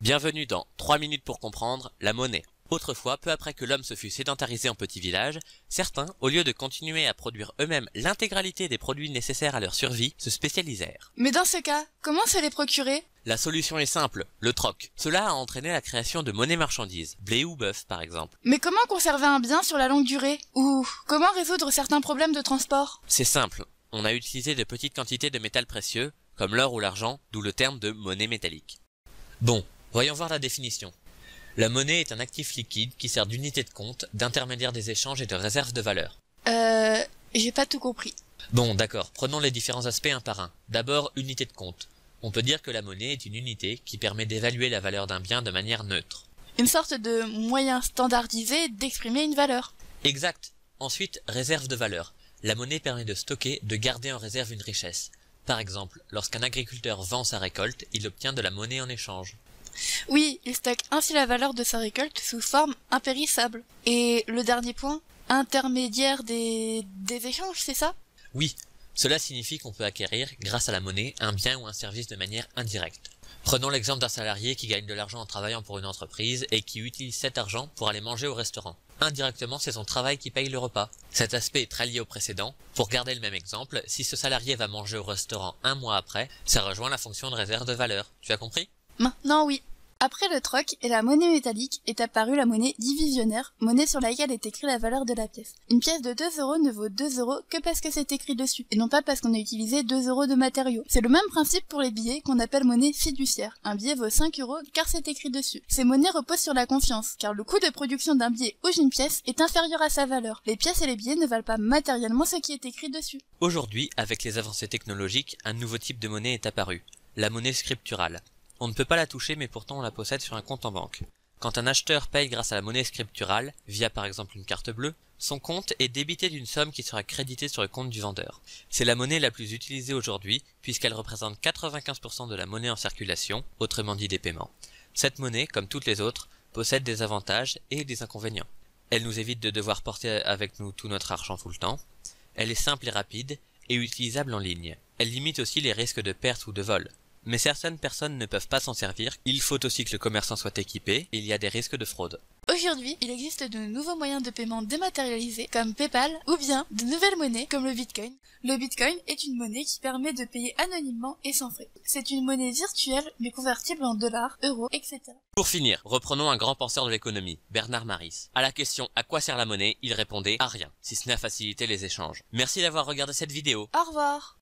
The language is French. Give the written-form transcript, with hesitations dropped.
Bienvenue dans 3 minutes pour comprendre la monnaie. Autrefois, peu après que l'homme se fût sédentarisé en petits villages, certains, au lieu de continuer à produire eux-mêmes l'intégralité des produits nécessaires à leur survie, se spécialisèrent. Mais dans ce cas, comment se les procurer? La solution est simple, le troc. Cela a entraîné la création de monnaies marchandises, blé ou bœuf par exemple. Mais comment conserver un bien sur la longue durée? Ou comment résoudre certains problèmes de transport? C'est simple, on a utilisé de petites quantités de métals précieux, comme l'or ou l'argent, d'où le terme de monnaie métallique. Bon, voyons voir la définition. La monnaie est un actif liquide qui sert d'unité de compte, d'intermédiaire des échanges et de réserve de valeur. J'ai pas tout compris. Bon, d'accord, prenons les différents aspects un par un. D'abord, unité de compte. On peut dire que la monnaie est une unité qui permet d'évaluer la valeur d'un bien de manière neutre. Une sorte de moyen standardisé d'exprimer une valeur. Exact. Ensuite, réserve de valeur. La monnaie permet de stocker, de garder en réserve une richesse. Par exemple, lorsqu'un agriculteur vend sa récolte, il obtient de la monnaie en échange. Oui, il stocke ainsi la valeur de sa récolte sous forme impérissable. Et le dernier point, intermédiaire des échanges, c'est ça? Oui, cela signifie qu'on peut acquérir, grâce à la monnaie, un bien ou un service de manière indirecte. Prenons l'exemple d'un salarié qui gagne de l'argent en travaillant pour une entreprise et qui utilise cet argent pour aller manger au restaurant. Indirectement, c'est son travail qui paye le repas. Cet aspect est très lié au précédent. Pour garder le même exemple, si ce salarié va manger au restaurant un mois après, ça rejoint la fonction de réserve de valeur. Tu as compris? Maintenant, oui. Après le troc et la monnaie métallique est apparue la monnaie divisionnaire, monnaie sur laquelle est écrit la valeur de la pièce. Une pièce de 2 € ne vaut 2 € que parce que c'est écrit dessus, et non pas parce qu'on a utilisé 2 € de matériaux. C'est le même principe pour les billets qu'on appelle monnaie fiduciaire. Un billet vaut 5 € car c'est écrit dessus. Ces monnaies reposent sur la confiance, car le coût de production d'un billet ou d'une pièce est inférieur à sa valeur. Les pièces et les billets ne valent pas matériellement ce qui est écrit dessus. Aujourd'hui, avec les avancées technologiques, un nouveau type de monnaie est apparu, la monnaie scripturale. On ne peut pas la toucher mais pourtant on la possède sur un compte en banque. Quand un acheteur paye grâce à la monnaie scripturale, via par exemple une carte bleue, son compte est débité d'une somme qui sera créditée sur le compte du vendeur. C'est la monnaie la plus utilisée aujourd'hui puisqu'elle représente 95% de la monnaie en circulation, autrement dit des paiements. Cette monnaie, comme toutes les autres, possède des avantages et des inconvénients. Elle nous évite de devoir porter avec nous tout notre argent tout le temps. Elle est simple et rapide et utilisable en ligne. Elle limite aussi les risques de perte ou de vol. Mais certaines personnes ne peuvent pas s'en servir, il faut aussi que le commerçant soit équipé, et il y a des risques de fraude. Aujourd'hui, il existe de nouveaux moyens de paiement dématérialisés comme PayPal ou bien de nouvelles monnaies comme le Bitcoin. Le Bitcoin est une monnaie qui permet de payer anonymement et sans frais. C'est une monnaie virtuelle mais convertible en dollars, euros, etc. Pour finir, reprenons un grand penseur de l'économie, Bernard Maris. À la question « À quoi sert la monnaie ?», il répondait « À rien, si ce n'est à faciliter les échanges ». Merci d'avoir regardé cette vidéo. Au revoir.